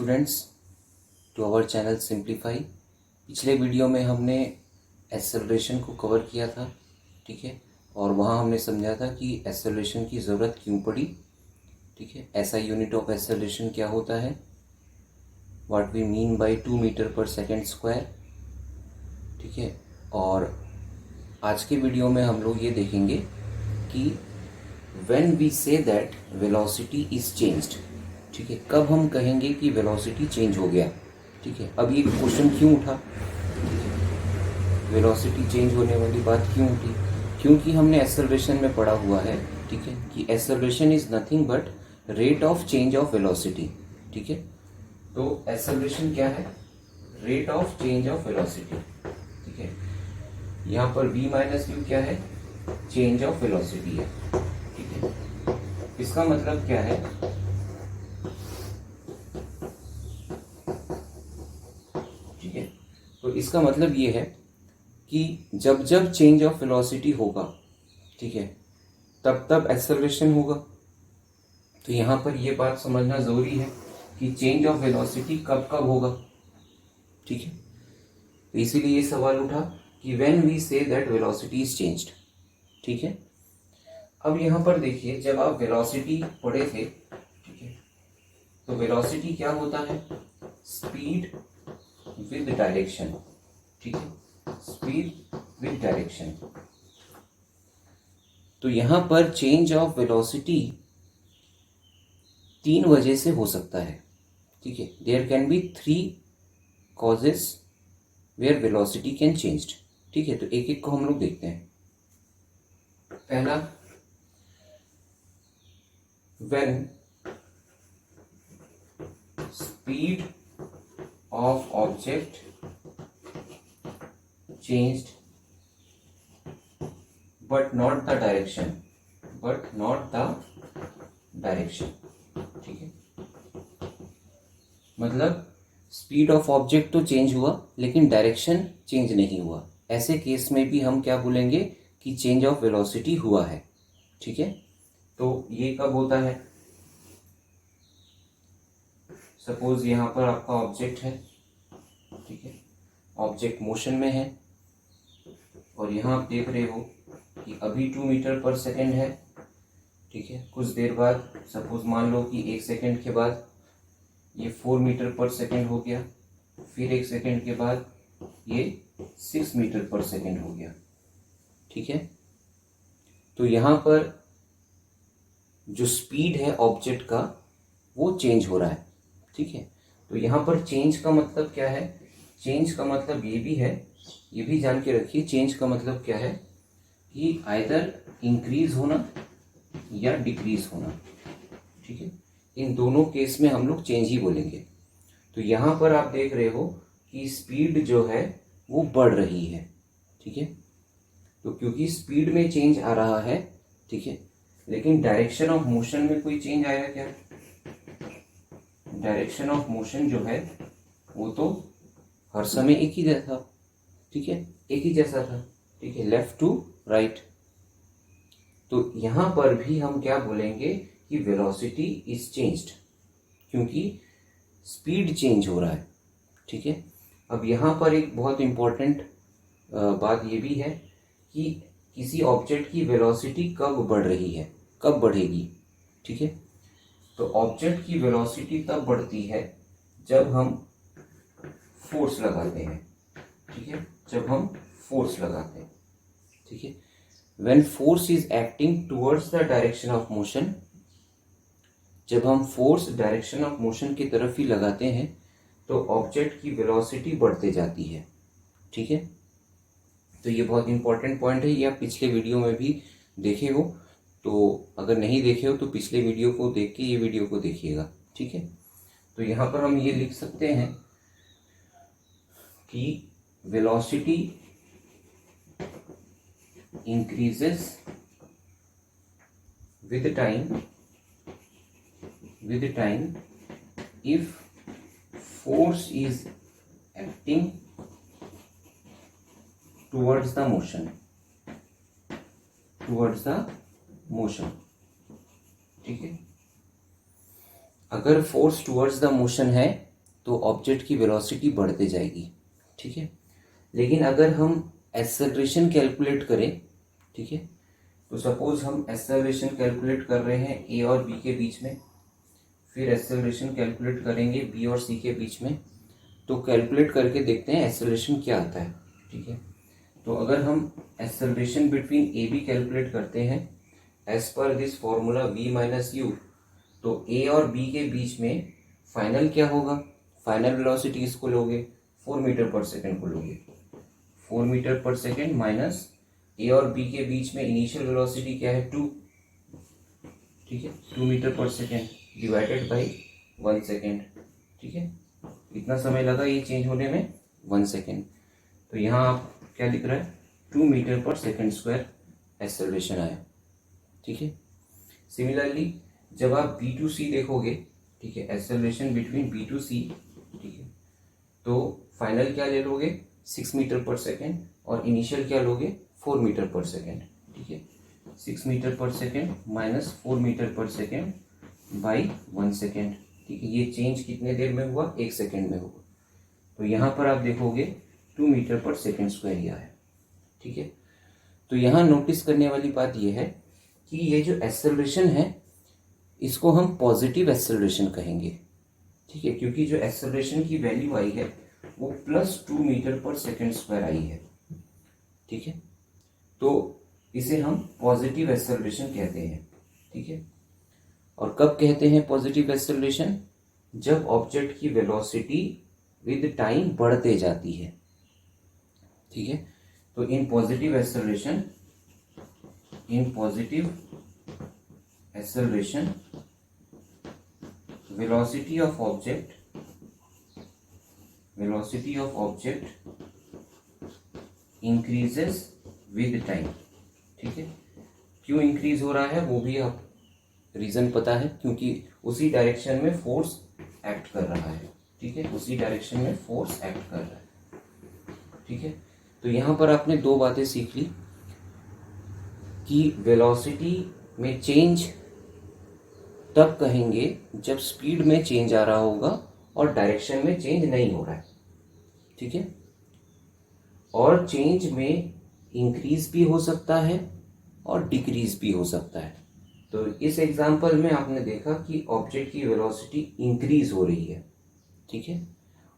Students to our channel simplify. पिछले video में हमने एक्सेलरेशन को कवर किया था, ठीक है, और वहाँ हमने समझा था कि एक्सेलरेशन की ज़रूरत क्यों पड़ी, ठीक है। ऐसा यूनिट ऑफ एक्सेलरेशन क्या होता है, what we mean by 2 metre पर सेकेंड स्क्वायर, ठीक है। और आज के वीडियो में हम लोग ये देखेंगे कि when we say that velocity is changed, ठीक है, कब हम कहेंगे कि वेलोसिटी चेंज हो गया, ठीक है। अब ये क्वेश्चन क्यों उठा, ठीक है, वेलोसिटी चेंज होने वाली बात क्यों उठी, क्योंकि हमने एक्सेलरेशन में पढ़ा हुआ है, ठीक है, कि acceleration is nothing but rate of change of velocity, ठीक है। तो एक्सेलरेशन क्या है, rate of change of velocity, ठीक है। यहाँ पर v माइनस यू क्या है, चेंज ऑफ वेलोसिटी है, ठीक है। इसका मतलब क्या है, ठीक है, तो इसका मतलब ये है कि जब जब चेंज ऑफ वेलोसिटी होगा, ठीक है, तब तब एक्सेलरेशन होगा। तो यहाँ पर ये बात समझना जरूरी है कि चेंज ऑफ वेलोसिटी कब कब होगा, ठीक है। तो इसीलिए ये सवाल उठा कि when we say that velocity is changed, ठीक है। अब यहाँ पर देखिए, जब आप वेलोसिटी पढ़े थे, ठीक है, तो वेलोसिटी क्या होता है, स्पीड विद डायरेक्शन, ठीक है, स्पीड विद डायरेक्शन। तो यहां पर चेंज ऑफ वेलोसिटी 3 वजह से हो सकता है, ठीक है। There can be 3 causes where velocity can changed, ठीक है। तो एक एक को हम लोग देखते हैं। पहला, when speed of object changed but not the direction, ठीक है। मतलब स्पीड ऑफ ऑब्जेक्ट तो चेंज हुआ लेकिन डायरेक्शन चेंज नहीं हुआ, ऐसे केस में भी हम क्या बोलेंगे कि चेंज ऑफ वेलोसिटी हुआ है, ठीक है। तो ये कब होता है, सपोज यहां पर आपका ऑब्जेक्ट है, ठीक है, ऑब्जेक्ट मोशन में है और यहाँ आप देख रहे हो कि अभी 2 मीटर पर सेकेंड है, ठीक है। कुछ देर बाद सपोज मान लो कि 1 सेकेंड के बाद ये 4 मीटर पर सेकेंड हो गया, फिर 1 सेकेंड के बाद ये 6 मीटर पर सेकेंड हो गया, ठीक है। तो यहाँ पर जो स्पीड है ऑब्जेक्ट का वो चेंज हो रहा है, ठीक है। तो यहाँ पर चेंज का मतलब क्या है, चेंज का मतलब ये भी है, ये भी जान के रखिए, चेंज का मतलब क्या है कि आइदर इंक्रीज होना या डिक्रीज होना, ठीक है। इन दोनों केस में हम लोग चेंज ही बोलेंगे। तो यहाँ पर आप देख रहे हो कि स्पीड जो है वो बढ़ रही है, ठीक है। तो क्योंकि स्पीड में चेंज आ रहा है, ठीक है, लेकिन डायरेक्शन ऑफ मोशन में कोई चेंज आया क्या, डायरेक्शन ऑफ मोशन जो है वो तो हर समय एक ही था, ठीक है, एक ही जैसा था, ठीक है, लेफ्ट टू राइट। तो यहां पर भी हम क्या बोलेंगे कि वेलोसिटी इज चेंज्ड, क्योंकि स्पीड चेंज हो रहा है, ठीक है। अब यहां पर एक बहुत इंपॉर्टेंट बात ये भी है कि किसी ऑब्जेक्ट की वेलोसिटी कब बढ़ रही है, कब बढ़ेगी, ठीक है। तो ऑब्जेक्ट की वेलोसिटी तब बढ़ती है जब हम फोर्स लगाते हैं, ठीक है, जब हम फोर्स लगाते हैं, ठीक है। When force is acting towards the direction of motion, जब हम फोर्स डायरेक्शन ऑफ मोशन की तरफ ही लगाते हैं तो ऑब्जेक्ट की वेलोसिटी बढ़ते जाती है, ठीक है। तो ये बहुत इंपॉर्टेंट पॉइंट है, ये आप पिछले वीडियो में भी देखे हो, तो अगर नहीं देखे हो तो पिछले वीडियो को देख के ये वीडियो को देखिएगा, ठीक है। तो यहाँ पर हम ये लिख सकते हैं कि velocity increases with time if force is acting towards the motion, ठीक है। अगर फोर्स टुवर्ड्स द मोशन है तो ऑब्जेक्ट की वेलोसिटी बढ़ते जाएगी, ठीक है। लेकिन अगर हम एक्सेलरेशन कैलकुलेट करें, ठीक है, तो सपोज हम एक्सेलरेशन कैलकुलेट कर रहे हैं ए और बी के बीच में, फिर एक्सेलरेशन कैलकुलेट करेंगे बी और सी के बीच में, तो कैलकुलेट करके देखते हैं एक्सेलरेशन क्या आता है, ठीक है। तो अगर हम acceleration between A B calculate करते हैं एज पर this formula v minus u, तो ए और बी के बीच में फाइनल क्या होगा, फाइनल वेलोसिटी किसको लोगे, 4 मीटर पर सेकेंड को लोगे। 4 मीटर पर सेकेंड माइनस ए और बी के बीच में इनिशियल वेलोसिटी क्या है, 2, ठीक है, 2 मीटर पर सेकेंड डिवाइडेड बाई 1 सेकेंड, ठीक है। कितना समय लगा ये चेंज होने में, 1 सेकेंड। तो यहाँ आप क्या दिख रहा है, 2 मीटर पर सेकेंड स्क्वायर एक्सेलरेशन आया, ठीक है। सिमिलरली जब आप बी टू सी देखोगे, ठीक है, एक्सेलरेशन बिटवीन बी टू सी, ठीक है, तो फाइनल क्या ले लोगे, 6 मीटर पर सेकेंड, और इनिशियल क्या लोगे, 4 मीटर पर सेकेंड, ठीक है। 6 मीटर पर सेकेंड माइनस 4 मीटर पर सेकेंड बाई 1 सेकेंड, ठीक है। ये चेंज कितने देर में हुआ, 1 सेकेंड में हुआ। तो यहाँ पर आप देखोगे 2 मीटर पर सेकेंड स्क्वायर ही आया, ठीक है। तो यहाँ नोटिस करने वाली बात यह है कि ये जो एक्सेलरेशन है इसको हम पॉजिटिव एक्सेलरेशन कहेंगे, ठीक है, क्योंकि जो एक्सेलरेशन की वैल्यू आई है वो +2 मीटर पर सेकेंड स्क्वायर आई है, ठीक है। तो इसे हम पॉजिटिव एक्सेलरेशन कहते हैं, ठीक है। और कब कहते हैं पॉजिटिव एक्सेलरेशन, जब ऑब्जेक्ट की वेलोसिटी विद टाइम बढ़ते जाती है, ठीक है। तो in positive acceleration velocity of object increases with time, ठीक है। क्यों इंक्रीज हो रहा है वो भी आप रीजन पता है, क्योंकि उसी डायरेक्शन में फोर्स एक्ट कर रहा है, ठीक है, उसी डायरेक्शन में फोर्स एक्ट कर रहा है, ठीक है। तो यहाँ पर आपने दो बातें सीख ली कि वेलोसिटी में चेंज तब कहेंगे जब स्पीड में चेंज आ रहा होगा और डायरेक्शन में चेंज नहीं हो रहा है, ठीक है। और चेंज में इंक्रीज भी हो सकता है और डिक्रीज भी हो सकता है। तो इस एग्जांपल में आपने देखा कि ऑब्जेक्ट की वेलोसिटी इंक्रीज हो रही है, ठीक है।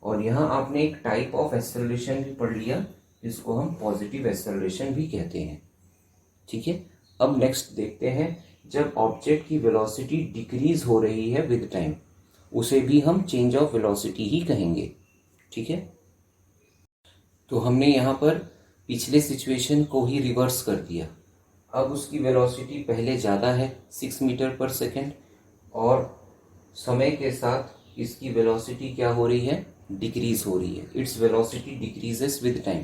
और यहाँ आपने एक टाइप ऑफ एक्सेलरेशन भी पढ़ लिया जिसको हम पॉजिटिव एक्सेलरेशन भी कहते हैं, ठीक है। अब नेक्स्ट देखते हैं जब ऑब्जेक्ट की वेलोसिटी डिक्रीज हो रही है विद टाइम, उसे भी हम चेंज ऑफ वेलोसिटी ही कहेंगे, ठीक है। तो हमने यहाँ पर पिछले सिचुएशन को ही रिवर्स कर दिया। अब उसकी वेलोसिटी पहले ज़्यादा है 6 मीटर पर सेकेंड, और समय के साथ इसकी वेलोसिटी क्या हो रही है, डिक्रीज हो रही है। Its velocity decreases with time,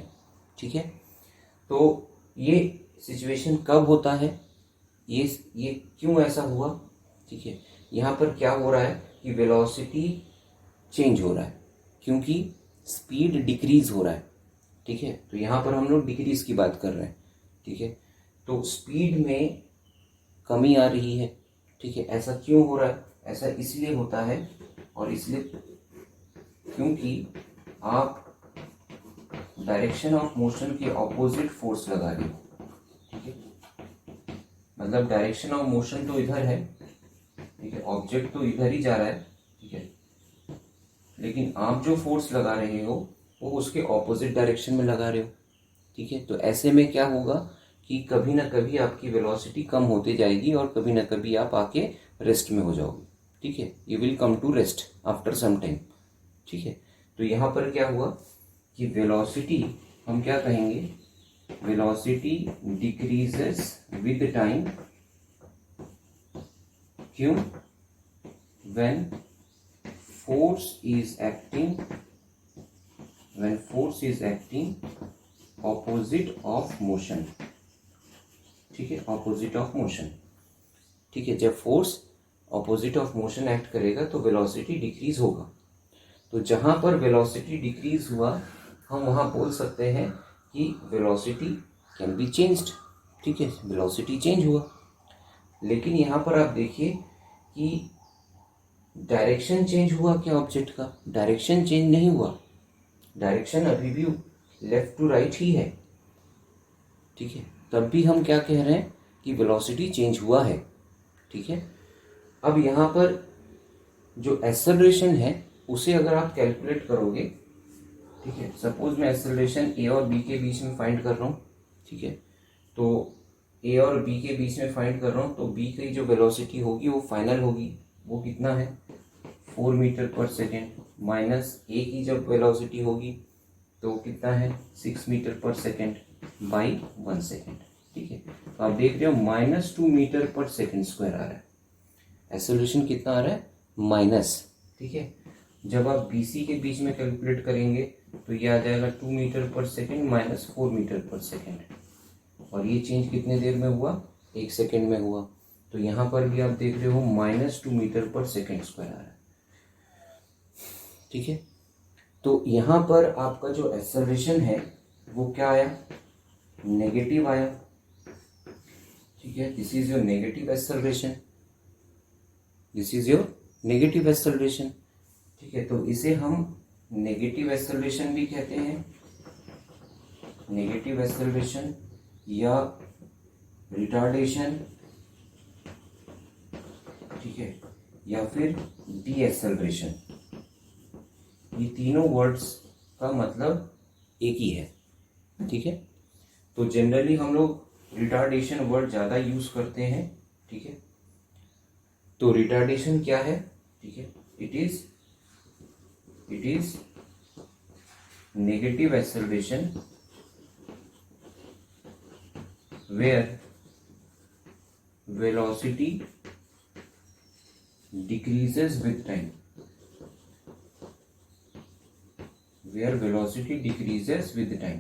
ठीक है। तो ये सिचुएशन कब होता है, ये क्यों ऐसा हुआ, ठीक है। यहाँ पर क्या हो रहा है कि वेलोसिटी चेंज हो रहा है क्योंकि स्पीड डिक्रीज हो रहा है, ठीक है। तो यहाँ पर हम लोग डिक्रीज की बात कर रहे हैं, ठीक है। तो स्पीड में कमी आ रही है, ठीक है। ऐसा क्यों हो रहा है, ऐसा इसलिए होता है, और इसलिए क्योंकि आप डायरेक्शन ऑफ मोशन के ऑपोजिट फोर्स लगा रहे हो, ठीक है। मतलब डायरेक्शन ऑफ मोशन तो इधर है, ठीक है, ऑब्जेक्ट तो इधर ही जा रहा है, ठीक है, लेकिन आप जो फोर्स लगा रहे हो वो उसके ऑपोजिट डायरेक्शन में लगा रहे हो, ठीक है। तो ऐसे में क्या होगा कि कभी ना कभी आपकी वेलोसिटी कम होती जाएगी और कभी ना कभी आप आके रेस्ट में हो जाओगे, ठीक है। You will come to rest after some time, ठीक है। तो यहाँ पर क्या हुआ कि वेलोसिटी हम क्या कहेंगे, वेलोसिटी डिक्रीजेस विद टाइम, क्यों, when force is acting opposite of motion, ठीक है, opposite of motion, ठीक है। जब force opposite of motion act करेगा तो वेलोसिटी डिक्रीज होगा। तो जहां पर वेलोसिटी डिक्रीज हुआ हम वहां बोल सकते हैं कि वेलोसिटी कैन बी चेंज्ड, ठीक है, वेलोसिटी चेंज हुआ। लेकिन यहाँ पर आप देखिए कि डायरेक्शन चेंज हुआ क्या ऑब्जेक्ट का? डायरेक्शन चेंज नहीं हुआ, डायरेक्शन अभी भी लेफ्ट टू राइट ही है, ठीक है। तब भी हम क्या कह रहे हैं कि वेलोसिटी चेंज हुआ है, ठीक है। अब यहाँ पर जो एक्सेलरेशन है उसे अगर आप कैलकुलेट करोगे, ठीक है, सपोज मैं एक्सेलरेशन ए और बी के बीच में फाइंड कर रहा हूँ, ठीक है, तो ए और बी के बीच में फाइंड कर रहा हूँ, तो बी की जो वेलोसिटी होगी वो फाइनल होगी, वो कितना है 4 मीटर पर सेकेंड, माइनस ए की जब वेलोसिटी होगी तो कितना है 6 मीटर पर सेकेंड बाई 1 सेकेंड, ठीक है। तो आप देख रहे हो -2 मीटर पर सेकेंड स्क्वायर आ रहा है, एक्सेलरेशन कितना आ रहा है माइनस, ठीक है। जब आप बी सी के बीच में कैलकुलेट करेंगे तो ये आ जाएगा 2 मीटर पर सेकेंड माइनस 4 मीटर पर सेकेंड, और ये चेंज कितने देर में हुआ 1 सेकेंड में हुआ। तो यहाँ पर भी आप देख रहे हो -2 मीटर पर सेकेंड स्क्वायर आ रहा है, ठीक है। तो यहाँ पर आपका जो एक्सेलरेशन है वो क्या आया, नेगेटिव आया, ठीक है। This is your negative acceleration, this is your negative acceleration, ठीक है। तो इसे हम नेगेटिव एक्सेलरेशन भी कहते हैं, नेगेटिव एक्सेलरेशन या रिटार्डेशन, ठीक है, या फिर डी एक्सेलरेशन। ये तीनों वर्ड्स का मतलब एक ही है, ठीक है। तो जनरली हम लोग रिटार्डेशन वर्ड ज़्यादा यूज करते हैं, ठीक है। तो रिटार्डेशन क्या है, ठीक है, it is negative acceleration where velocity decreases with time, where velocity decreases with time,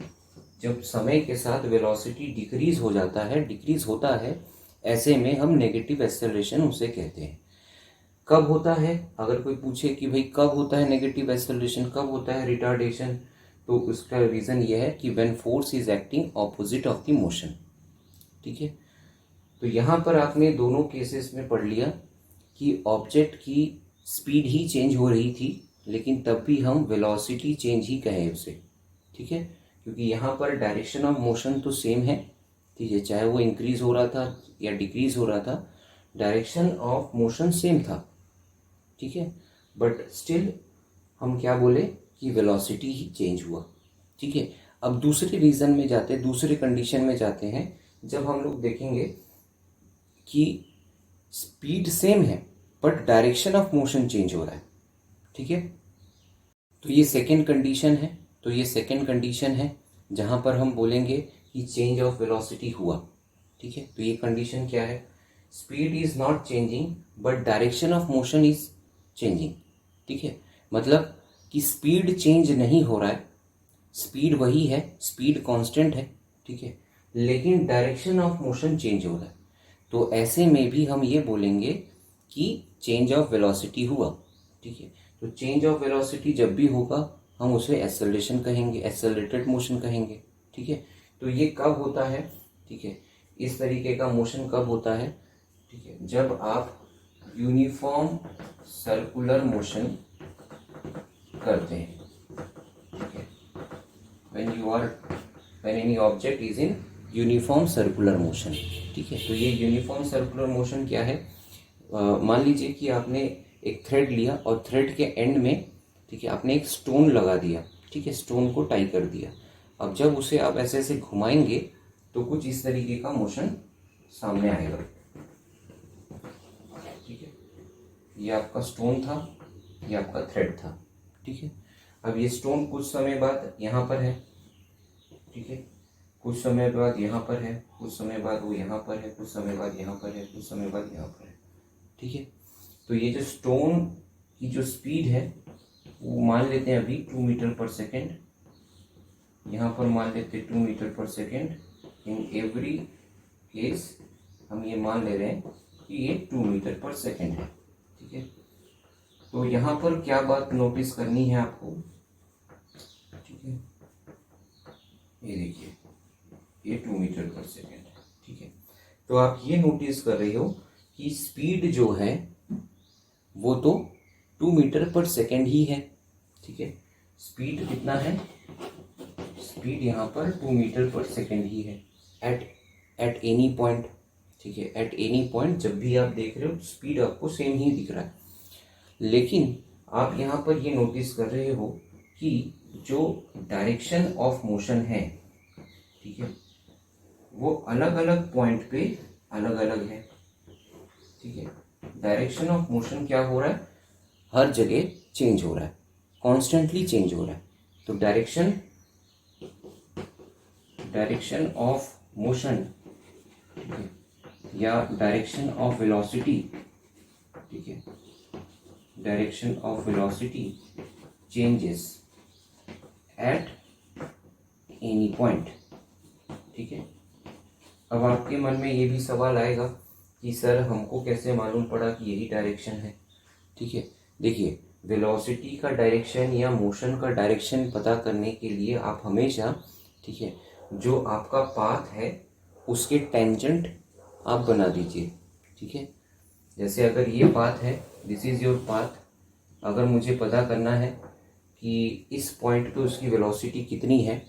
जब समय के साथ वेलोसिटी डिक्रीज हो जाता है, डिक्रीज होता है, ऐसे में हम नेगेटिव एक्सेलरेशन उसे कहते हैं। कब होता है, अगर कोई पूछे कि भाई कब होता है नेगेटिव एक्सेलरेशन, कब होता है रिटार्डेशन, तो उसका रीज़न यह है कि when force is acting opposite of the motion, ठीक है। तो यहाँ पर आपने दोनों केसेस में पढ़ लिया कि ऑब्जेक्ट की स्पीड ही चेंज हो रही थी, लेकिन तब भी हम वेलोसिटी चेंज ही कहें उसे, ठीक है, क्योंकि यहाँ पर डायरेक्शन ऑफ मोशन तो सेम है, ठीक है, चाहे वो इंक्रीज हो रहा था या डिक्रीज हो रहा था, डायरेक्शन ऑफ मोशन सेम था, ठीक है, बट स्टिल हम क्या बोले कि वेलोसिटी ही चेंज हुआ, ठीक है। अब दूसरे रीज़न में जाते, दूसरे कंडीशन में जाते हैं, जब हम लोग देखेंगे कि स्पीड सेम है but direction of motion change हो रहा है, ठीक है। तो ये सेकेंड कंडीशन है, तो ये सेकेंड कंडीशन है जहाँ पर हम बोलेंगे कि चेंज ऑफ वेलोसिटी हुआ, ठीक है। तो ये कंडीशन क्या है, speed is not changing but direction of motion is changing, ठीक है। मतलब कि स्पीड चेंज नहीं हो रहा है, स्पीड वही है, स्पीड कांस्टेंट है, ठीक है, लेकिन डायरेक्शन ऑफ मोशन चेंज हो रहा है। तो ऐसे में भी हम ये बोलेंगे कि चेंज ऑफ वेलोसिटी हुआ, ठीक है। तो चेंज ऑफ वेलोसिटी जब भी होगा हम उसे एक्सेलरेशन कहेंगे, एक्सेलरेटेड मोशन कहेंगे, ठीक है। तो ये कब होता है, ठीक है, इस तरीके का मोशन कब होता है, ठीक है, जब आप यूनिफॉर्म सर्कुलर मोशन करते हैं, ठीक है, when any object is in uniform circular motion, ठीक है। तो ये यूनिफॉर्म सर्कुलर मोशन क्या है, मान लीजिए कि आपने एक थ्रेड लिया और थ्रेड के एंड में, ठीक है, आपने एक स्टोन लगा दिया, ठीक है, स्टोन को टाई कर दिया। अब जब उसे आप ऐसे ऐसे घुमाएंगे तो कुछ इस तरीके का मोशन सामने आएगा, ठीक है। ये आपका स्टोन था, ये आपका थ्रेड था, ठीक है। अब ये स्टोन कुछ समय बाद यहाँ पर है, ठीक है, कुछ समय बाद यहाँ पर है, कुछ समय बाद वो यहाँ पर है, कुछ समय बाद यहाँ पर है, कुछ समय बाद यहाँ पर है, ठीक है। तो ये जो स्टोन की जो स्पीड है वो मान लेते हैं अभी 2 मीटर पर सेकेंड, यहाँ पर मान लेते हैं 2 मीटर पर सेकेंड, इन एवरी केस हम ये मान ले रहे हैं कि ये 2 मीटर पर सेकेंड है, ठीक है। तो यहाँ पर क्या बात नोटिस करनी है आपको, ठीक है, ये देखिए ये 2 मीटर पर सेकेंड है, ठीक है। तो आप ये नोटिस कर रहे हो कि स्पीड जो है वो तो 2 मीटर पर सेकेंड ही है, ठीक है। स्पीड कितना है, स्पीड यहाँ पर 2 मीटर पर सेकेंड ही है एट एनी पॉइंट, ठीक है। एट एनी पॉइंट जब भी आप देख रहे हो स्पीड आपको सेम ही दिख रहा है। लेकिन आप यहाँ पर ये नोटिस कर रहे हो कि जो डायरेक्शन ऑफ मोशन है, ठीक है, वो अलग अलग पॉइंट पे अलग अलग है, ठीक है। डायरेक्शन ऑफ मोशन क्या हो रहा है, हर जगह चेंज हो रहा है, कॉन्स्टेंटली चेंज हो रहा है। तो डायरेक्शन ऑफ मोशन, ठीक है, या डायरेक्शन ऑफ वेलोसिटी, ठीक है, direction of velocity changes at any point, ठीक है। अब आपके मन में ये भी सवाल आएगा कि सर हमको कैसे मालूम पड़ा कि यही डायरेक्शन है, ठीक है। देखिए, वेलोसिटी का डायरेक्शन या मोशन का डायरेक्शन पता करने के लिए आप हमेशा, ठीक है, जो आपका पाथ है उसके टेंजेंट आप बना दीजिए, ठीक है। जैसे अगर ये पाथ है, दिस इज योर पाथ, अगर मुझे पता करना है कि इस पॉइंट पे उसकी वेलोसिटी कितनी है,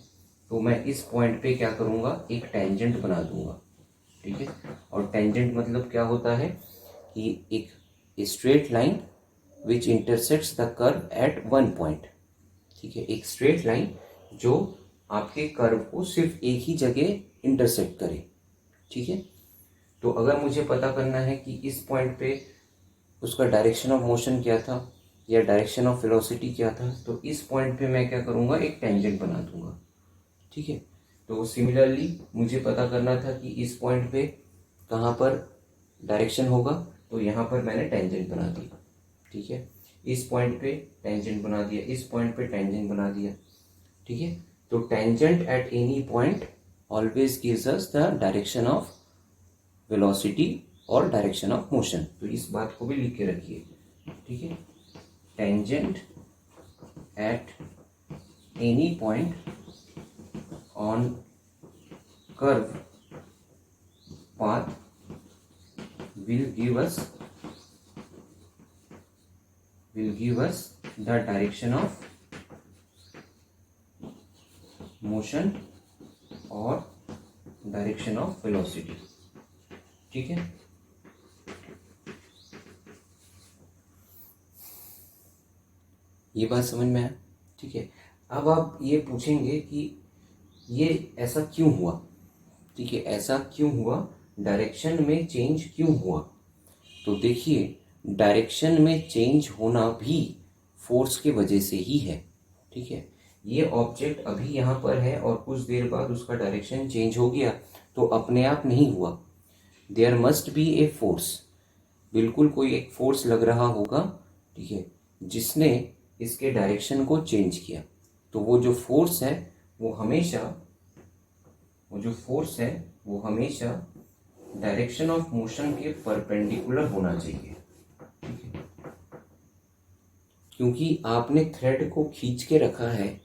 तो मैं इस पॉइंट पे क्या करूँगा, एक टेंजेंट बना दूंगा, ठीक है। और टेंजेंट मतलब क्या होता है कि एक straight line which intersects the curve at one point, ठीक है। एक स्ट्रेट लाइन जो आपके कर्व को सिर्फ एक ही जगह इंटरसेक्ट करे, ठीक है। तो अगर मुझे पता करना है कि इस पॉइंट पे उसका डायरेक्शन ऑफ मोशन क्या था या डायरेक्शन ऑफ वेलोसिटी क्या था, तो इस पॉइंट पे मैं क्या करूँगा, एक टेंजेंट बना दूंगा, ठीक है। तो सिमिलरली मुझे पता करना था कि इस पॉइंट पे कहाँ पर डायरेक्शन होगा, तो यहाँ पर मैंने टेंजेंट बना दी, ठीक है। इस पॉइंट पे टेंजेंट बना दिया, इस पॉइंट पे टेंजेंट बना दिया, ठीक है। तो tangent at any point always gives us the direction of velocity और डायरेक्शन ऑफ मोशन। तो इस बात को भी लिख के रखिए, ठीक है। Tangent at any point on curve path will give us the direction of motion और direction of velocity, ठीक है। ये बात समझ में आया, ठीक है। अब आप ये पूछेंगे कि ये ऐसा क्यों हुआ, ठीक है, ऐसा क्यों हुआ, डायरेक्शन में चेंज क्यों हुआ। तो देखिए, डायरेक्शन में चेंज होना भी फोर्स के वजह से ही है, ठीक है। ये ऑब्जेक्ट अभी यहाँ पर है और कुछ देर बाद उसका डायरेक्शन चेंज हो गया, तो अपने आप नहीं हुआ, there must be a force, बिल्कुल कोई एक फोर्स लग रहा होगा, ठीक है, जिसने इसके डायरेक्शन को चेंज किया। तो वो जो फोर्स है वो हमेशा डायरेक्शन ऑफ मोशन के परपेंडिकुलर होना चाहिए, ठीक है। क्योंकि आपने थ्रेड को खींच के रखा है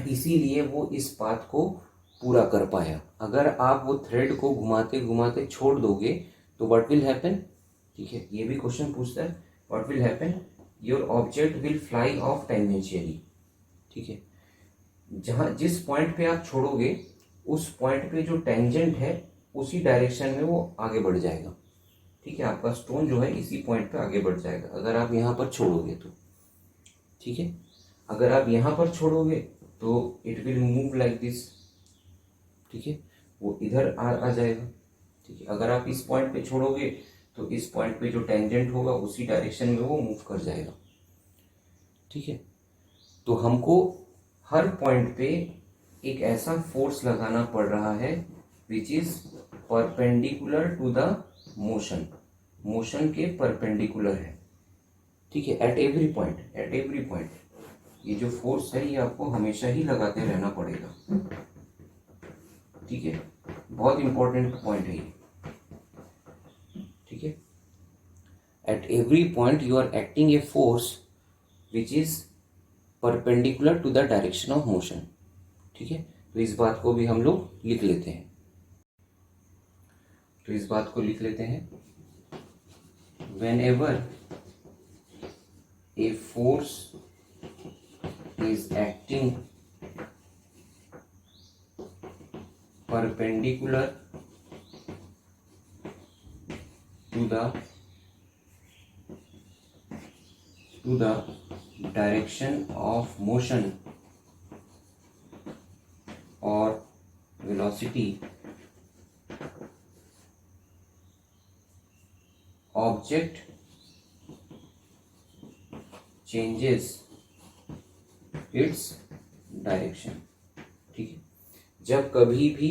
इसीलिए वो इस पाथ को पूरा कर पाया। अगर आप वो थ्रेड को घुमाते घुमाते छोड़ दोगे तो व्हाट विल हैपन, ठीक है, ये भी क्वेश्चन पूछता है, what will happen, your object will fly of tangentially, ठीक है। जहाँ जिस पॉइंट पे आप छोड़ोगे उस पॉइंट पे जो टेंजेंट है उसी डायरेक्शन में वो आगे बढ़ जाएगा, ठीक है। आपका स्टोन जो है इसी पॉइंट पे आगे बढ़ जाएगा अगर आप यहाँ पर छोड़ोगे तो, ठीक है। अगर आप यहाँ पर छोड़ोगे तो it will move like this, ठीक है, वो इधर आ जाएगा, ठीक है। अगर आप इस पॉइंट पे छोड़ोगे तो इस पॉइंट पे जो टेंजेंट होगा उसी डायरेक्शन में वो मूव कर जाएगा, ठीक है। तो हमको हर पॉइंट पे एक ऐसा फोर्स लगाना पड़ रहा है which is perpendicular to the motion के परपेंडिकुलर है, ठीक है। एट एवरी पॉइंट ये जो फोर्स है ये आपको हमेशा ही लगाते रहना पड़ेगा, ठीक है। बहुत इंपॉर्टेंट पॉइंट है ये, ठीक है। At every point you are acting a force which is perpendicular to the direction of motion, ठीक है। तो इस बात को भी हम लोग लिख लेते हैं, whenever a force is acting perpendicular to the direction of motion or velocity, object changes its direction। ठीक है, जब कभी भी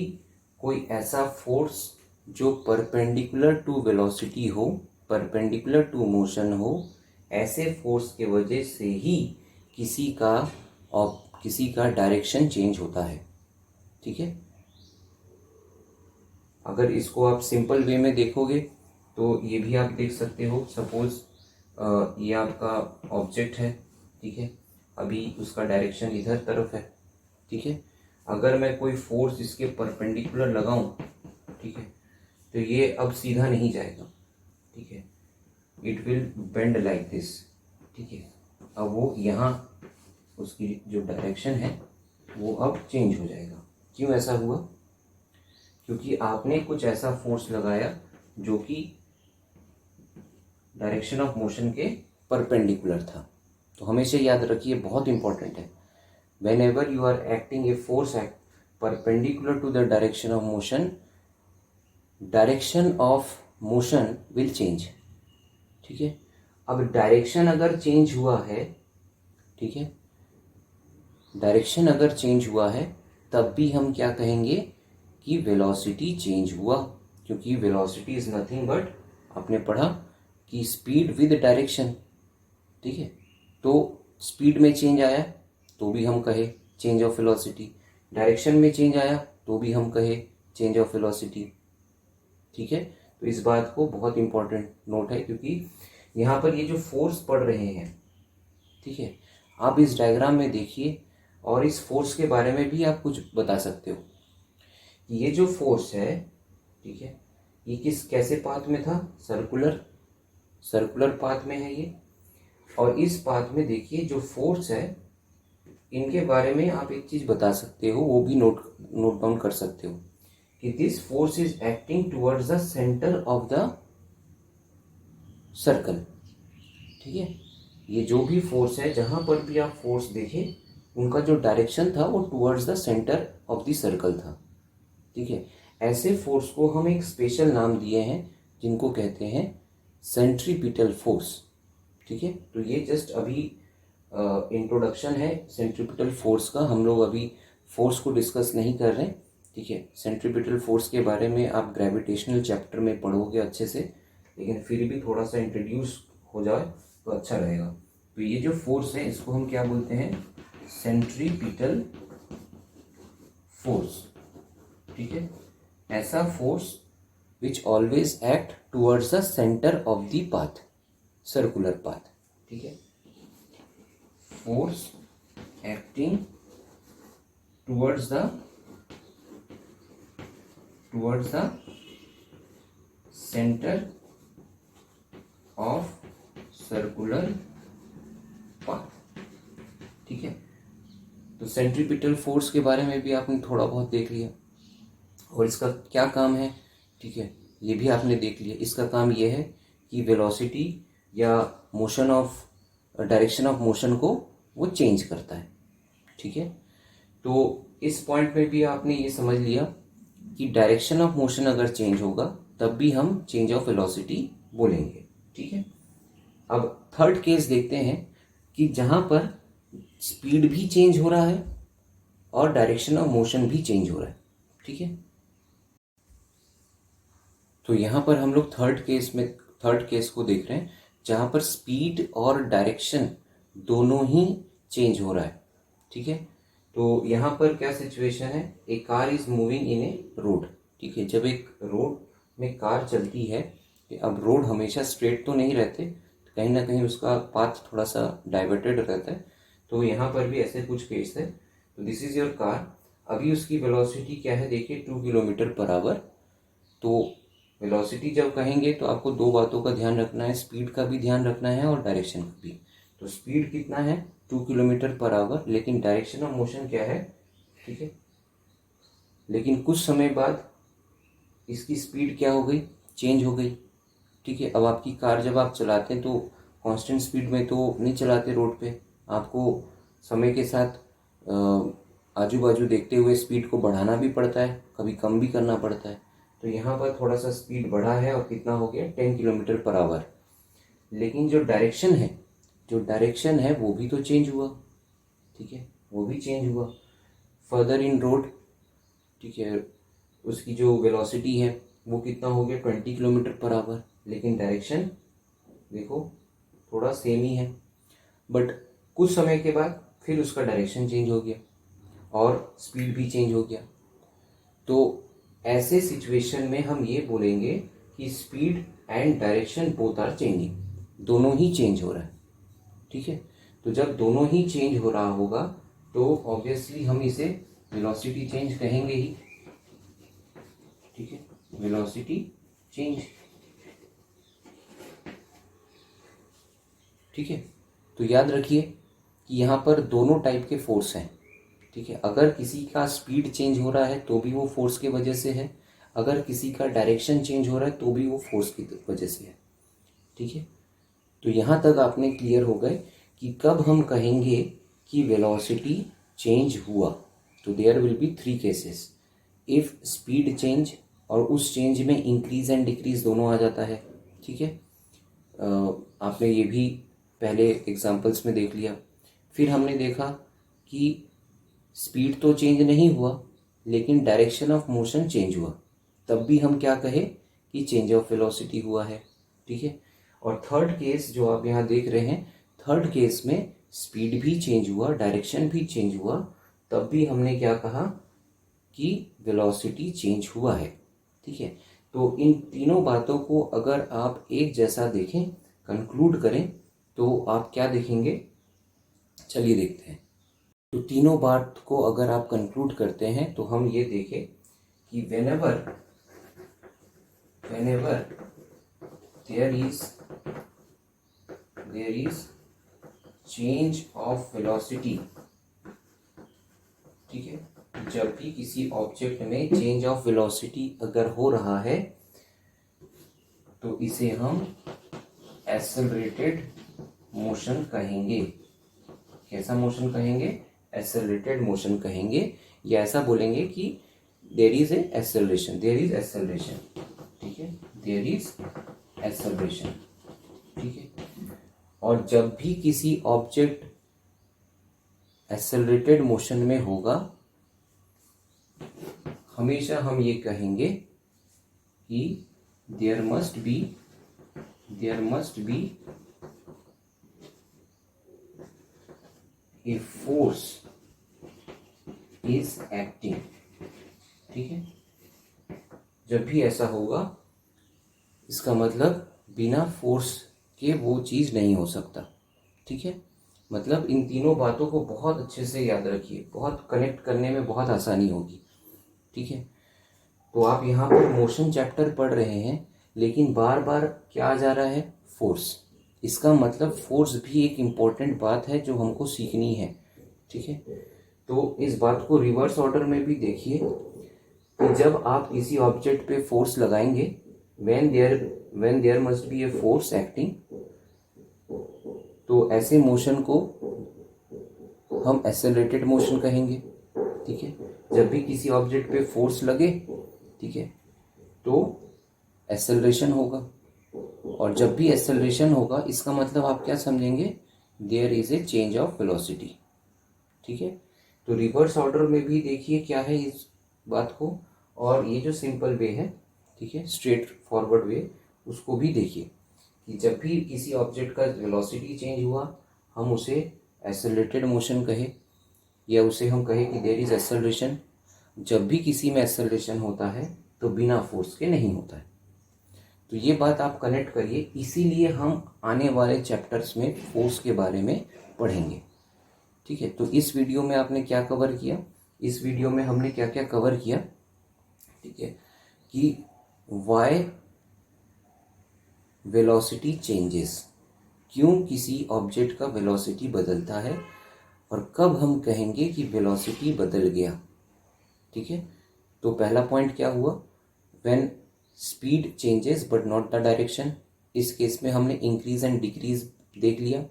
कोई ऐसा फोर्स जो परपेंडिकुलर टू वेलोसिटी हो, परपेंडिकुलर टू मोशन हो, ऐसे फोर्स के वजह से ही किसी का डायरेक्शन चेंज होता है। ठीक है, अगर इसको आप सिंपल वे में देखोगे तो ये भी आप देख सकते हो। सपोज ये आपका ऑब्जेक्ट है, ठीक है, अभी उसका डायरेक्शन इधर तरफ है। ठीक है, अगर मैं कोई फोर्स इसके परपेंडिकुलर लगाऊं, ठीक है, तो ये अब सीधा नहीं जाएगा। ठीक है, it will bend like this. ठीक है, अब वो यहाँ उसकी जो डायरेक्शन है वो अब चेंज हो जाएगा। क्यों ऐसा हुआ? क्योंकि आपने कुछ ऐसा फोर्स लगाया जो कि डायरेक्शन ऑफ मोशन के परपेंडिकुलर था। तो हमेशा याद रखिए, बहुत इंपॉर्टेंट है, whenever you are acting a force act perpendicular to the direction of motion, direction of motion will change। ठीक है, अब डायरेक्शन अगर चेंज हुआ है, ठीक है, डायरेक्शन अगर चेंज हुआ है तब भी हम क्या कहेंगे कि वेलोसिटी चेंज हुआ, क्योंकि वेलोसिटी इज नथिंग बट, आपने पढ़ा कि स्पीड विद डायरेक्शन। ठीक है, तो स्पीड में चेंज आया तो भी हम कहे चेंज ऑफ वेलोसिटी, डायरेक्शन में चेंज आया तो भी हम कहे चेंज ऑफ वेलोसिटी। ठीक है, तो इस बात को बहुत इंपॉर्टेंट नोट है, क्योंकि यहाँ पर ये जो फोर्स पढ़ रहे हैं, ठीक है, आप इस डायग्राम में देखिए और इस फोर्स के बारे में भी आप कुछ बता सकते हो। ये जो फोर्स है, ठीक है, ये कैसे पाथ में था? सर्कुलर पाथ में है ये। और इस पाथ में देखिए जो फोर्स है, इनके बारे में आप एक चीज बता सकते हो, वो भी नोट डाउन कर सकते हो कि this force is acting towards the centre of the circle. ठीक है, ये जो भी फोर्स है, जहां पर भी आप फोर्स देखें, उनका जो डायरेक्शन था वो towards the centre of the circle था। ठीक है, ऐसे फोर्स को हम एक स्पेशल नाम दिए हैं जिनको कहते हैं सेंट्रीपिटल फोर्स। ठीक है, तो ये जस्ट अभी इंट्रोडक्शन है सेंट्रीपिटल फोर्स का, हम लोग अभी फोर्स को डिस्कस नहीं कर रहे हैं। ठीक है, सेंट्रीपिटल फोर्स के बारे में आप ग्रेविटेशनल चैप्टर में पढ़ोगे अच्छे से, लेकिन फिर भी थोड़ा सा इंट्रोड्यूस हो जाए तो अच्छा रहेगा। तो ये जो फोर्स है इसको हम क्या बोलते हैं? Centripetal force. ठीक है, ऐसा force which always act towards the centre of the path, circular path. ठीक है, force acting towards the centre of circular path. ठीक है, तो सेंट्रीपिटल फोर्स के बारे में भी आपने थोड़ा बहुत देख लिया और इसका क्या काम है। ठीक है, ये भी आपने देख लिया। इसका काम ये है कि वेलोसिटी या motion of direction of motion को वो चेंज करता है। ठीक है, तो इस पॉइंट में भी आपने ये समझ लिया कि डायरेक्शन ऑफ मोशन अगर चेंज होगा तब भी हम चेंज ऑफ वेलोसिटी बोलेंगे। ठीक है, अब थर्ड केस देखते हैं कि जहां पर स्पीड भी चेंज हो रहा है और डायरेक्शन ऑफ मोशन भी चेंज हो रहा है। ठीक है, तो यहां पर हम लोग थर्ड केस को देख रहे हैं जहां पर स्पीड और डायरेक्शन दोनों ही चेंज हो रहा है। ठीक है, तो यहाँ पर क्या सिचुएशन है? A car is moving in a road. ठीक है, जब एक रोड में कार चलती है, अब रोड हमेशा स्ट्रेट तो नहीं रहते, कहीं ना कहीं उसका पाथ थोड़ा सा डाइवर्टेड रहता है। तो यहाँ पर भी ऐसे कुछ केस है। तो दिस इज योर कार, अभी उसकी वेलोसिटी क्या है देखिए, 2 किलोमीटर पर आवर। तो वेलोसिटी जब कहेंगे तो आपको दो बातों का ध्यान रखना है, स्पीड का भी ध्यान रखना है और डायरेक्शन का भी। तो स्पीड कितना है 2 किलोमीटर पर आवर, लेकिन डायरेक्शन ऑफ मोशन क्या है, ठीक है। लेकिन कुछ समय बाद इसकी स्पीड क्या हो गई, चेंज हो गई, ठीक है। अब आपकी कार जब आप चलाते हैं तो कांस्टेंट स्पीड में तो नहीं चलाते रोड पे, आपको समय के साथ आजू बाजू देखते हुए स्पीड को बढ़ाना भी पड़ता है, कभी कम भी करना पड़ता है। तो यहाँ पर थोड़ा सा स्पीड बढ़ा है और कितना हो गया 10 किलोमीटर पर आवर। लेकिन जो डायरेक्शन है वो भी तो चेंज हुआ, ठीक है, वो भी चेंज हुआ। फर्दर इन रोड, ठीक है, उसकी जो वेलोसिटी है वो कितना हो गया 20 किलोमीटर पर आवर, लेकिन डायरेक्शन देखो थोड़ा सेम ही है। बट कुछ समय के बाद फिर उसका डायरेक्शन चेंज हो गया और स्पीड भी चेंज हो गया। तो ऐसे सिचुएशन में हम ये बोलेंगे कि speed and direction both are changing, दोनों ही चेंज हो रहा है, ठीक है। तो जब दोनों ही चेंज हो रहा होगा तो ऑब्वियसली हम इसे वेलोसिटी चेंज कहेंगे ही, ठीक है, वेलोसिटी चेंज, ठीक है। तो याद रखिए कि यहाँ पर दोनों टाइप के फोर्स हैं, ठीक है। अगर किसी का स्पीड चेंज हो रहा है तो भी वो फोर्स की वजह से है, अगर किसी का डायरेक्शन चेंज हो रहा है तो भी वो फोर्स की वजह से है, ठीक है। तो यहाँ तक आपने क्लियर हो गए कि कब हम कहेंगे कि वेलोसिटी चेंज हुआ। तो there will be 3 cases, if speed change और उस चेंज में इंक्रीज एंड डिक्रीज दोनों आ जाता है, ठीक है। आपने ये भी पहले एग्जांपल्स में देख लिया। फिर हमने देखा कि स्पीड तो चेंज नहीं हुआ लेकिन डायरेक्शन ऑफ मोशन चेंज हुआ, तब भी हम क्या कहे कि चेंज ऑफ वेलोसिटी हुआ है, ठीक है। और थर्ड केस जो आप यहाँ देख रहे हैं, थर्ड केस में स्पीड भी चेंज हुआ, डायरेक्शन भी चेंज हुआ, तब भी हमने क्या कहा कि वेलोसिटी चेंज हुआ है, ठीक है। तो इन तीनों बातों को अगर आप एक जैसा देखें, कंक्लूड करें, तो आप क्या देखेंगे, चलिए देखते हैं। तो तीनों बात को अगर आप कंक्लूड करते हैं तो हम ये देखें कि whenever there is change of velocity, ठीक है, जब भी किसी ऑब्जेक्ट में चेंज ऑफ वेलोसिटी अगर हो रहा है तो इसे हम एक्सेलरेटेड मोशन कहेंगे। कैसा मोशन कहेंगे, एक्सेलरेटेड मोशन कहेंगे, या ऐसा बोलेंगे कि there is a acceleration, there is acceleration, ठीक है, देयर इज एक्सेलरेशन, ठीक है। और जब भी किसी ऑब्जेक्ट एक्सेलरेटेड मोशन में होगा हमेशा हम ये कहेंगे कि there must be a force is acting, ठीक है। जब भी ऐसा होगा इसका मतलब बिना फोर्स के वो चीज़ नहीं हो सकता, ठीक है। मतलब इन तीनों बातों को बहुत अच्छे से याद रखिए, बहुत कनेक्ट करने में बहुत आसानी होगी, ठीक है। तो आप यहाँ पर मोशन चैप्टर पढ़ रहे हैं लेकिन बार बार क्या आ जा रहा है, फोर्स। इसका मतलब फोर्स भी एक इम्पॉर्टेंट बात है जो हमको सीखनी है, ठीक है। तो इस बात को रिवर्स ऑर्डर में भी देखिए कि जब आप किसी ऑब्जेक्ट पे फोर्स लगाएंगे, when there must be a force acting, तो ऐसे मोशन को हम एक्सेलरेटेड मोशन कहेंगे, ठीक है। जब भी किसी ऑब्जेक्ट पे फोर्स लगे, ठीक है, तो एक्सेलरेशन होगा, और जब भी एक्सेलरेशन होगा इसका मतलब आप क्या समझेंगे, there is a change of velocity, ठीक है। तो रिवर्स ऑर्डर में भी देखिए क्या है इस बात को, और ये जो सिंपल वे है, ठीक है, स्ट्रेट फॉरवर्ड वे, उसको भी देखिए कि जब भी किसी ऑब्जेक्ट का वेलोसिटी चेंज हुआ हम उसे एक्सेलरेटेड मोशन कहे, या उसे हम कहे कि देयर इज एक्सेलरेशन। जब भी किसी में एक्सेलरेशन होता है तो बिना फोर्स के नहीं होता है। तो ये बात आप कनेक्ट करिए, इसीलिए हम आने वाले चैप्टर्स में फोर्स के बारे में पढ़ेंगे, ठीक है। तो इस वीडियो में आपने क्या कवर किया, इस वीडियो में हमने क्या क्या कवर किया, ठीक है, कि वाई वेलोसिटी चेंजेस, क्यों किसी ऑब्जेक्ट का वेलोसिटी बदलता है और कब हम कहेंगे कि वेलोसिटी बदल गया। ठीक है, तो पहला पॉइंट क्या हुआ, when speed changes but not the direction. इस केस में हमने इंक्रीज एंड डिक्रीज देख लिया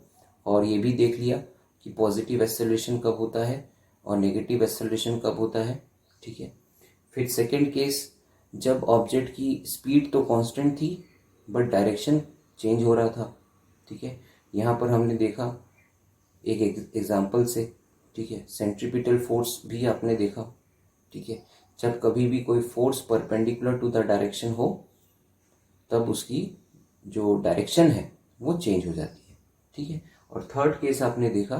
और ये भी देख लिया कि पॉजिटिव एक्सेलरेशन कब होता है और नेगेटिव एक्सेलरेशन कब होता है। ठीक है, फिर सेकंड केस, जब ऑब्जेक्ट की स्पीड तो कांस्टेंट थी बट डायरेक्शन चेंज हो रहा था। ठीक है, यहाँ पर हमने देखा एक एग्जाम्पल से। ठीक है, सेंट्रीपिटल फोर्स भी आपने देखा। ठीक है, जब कभी भी कोई force perpendicular to the direction हो तब उसकी जो डायरेक्शन है वो चेंज हो जाती है। ठीक है, और थर्ड केस आपने देखा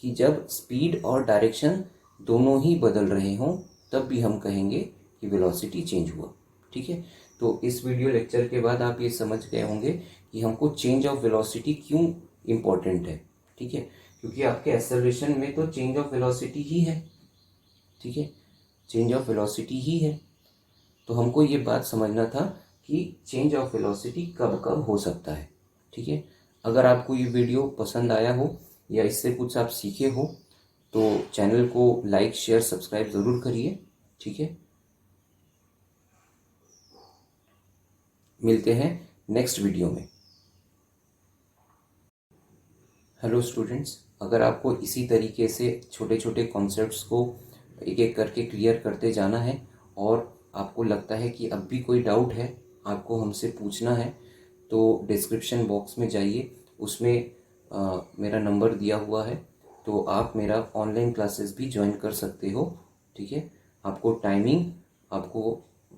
कि जब स्पीड और डायरेक्शन दोनों ही बदल रहे हों तब भी हम कहेंगे कि वेलोसिटी चेंज हुआ। ठीक है, तो इस वीडियो लेक्चर के बाद आप ये समझ गए होंगे कि हमको चेंज ऑफ वेलोसिटी क्यों इम्पोर्टेंट है। ठीक है, क्योंकि आपके एक्सेलरेशन में तो चेंज ऑफ वेलोसिटी ही है। ठीक है, चेंज ऑफ वेलोसिटी ही है, तो हमको ये बात समझना था कि चेंज ऑफ वेलोसिटी कब कब हो सकता है। ठीक है, अगर आपको ये वीडियो पसंद आया हो या इससे कुछ आप सीखे हो तो चैनल को लाइक शेयर सब्सक्राइब ज़रूर करिए। ठीक है, मिलते हैं नेक्स्ट वीडियो में। हेलो स्टूडेंट्स, अगर आपको इसी तरीके से छोटे छोटे कॉन्सेप्ट्स को एक एक करके क्लियर करते जाना है और आपको लगता है कि अब भी कोई डाउट है, आपको हमसे पूछना है, तो डिस्क्रिप्शन बॉक्स में जाइए, उसमें मेरा नंबर दिया हुआ है, तो आप मेरा ऑनलाइन क्लासेस भी ज्वाइन कर सकते हो। ठीक है, आपको टाइमिंग आपको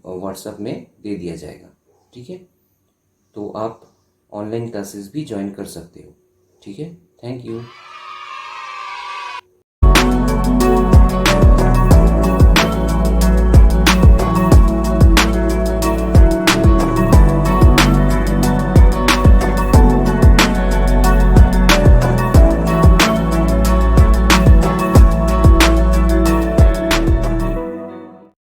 व्हाट्सएप में दे दिया जाएगा। ठीक है, तो आप ऑनलाइन क्लासेस भी ज्वाइन कर सकते हो। ठीक है, थैंक यू।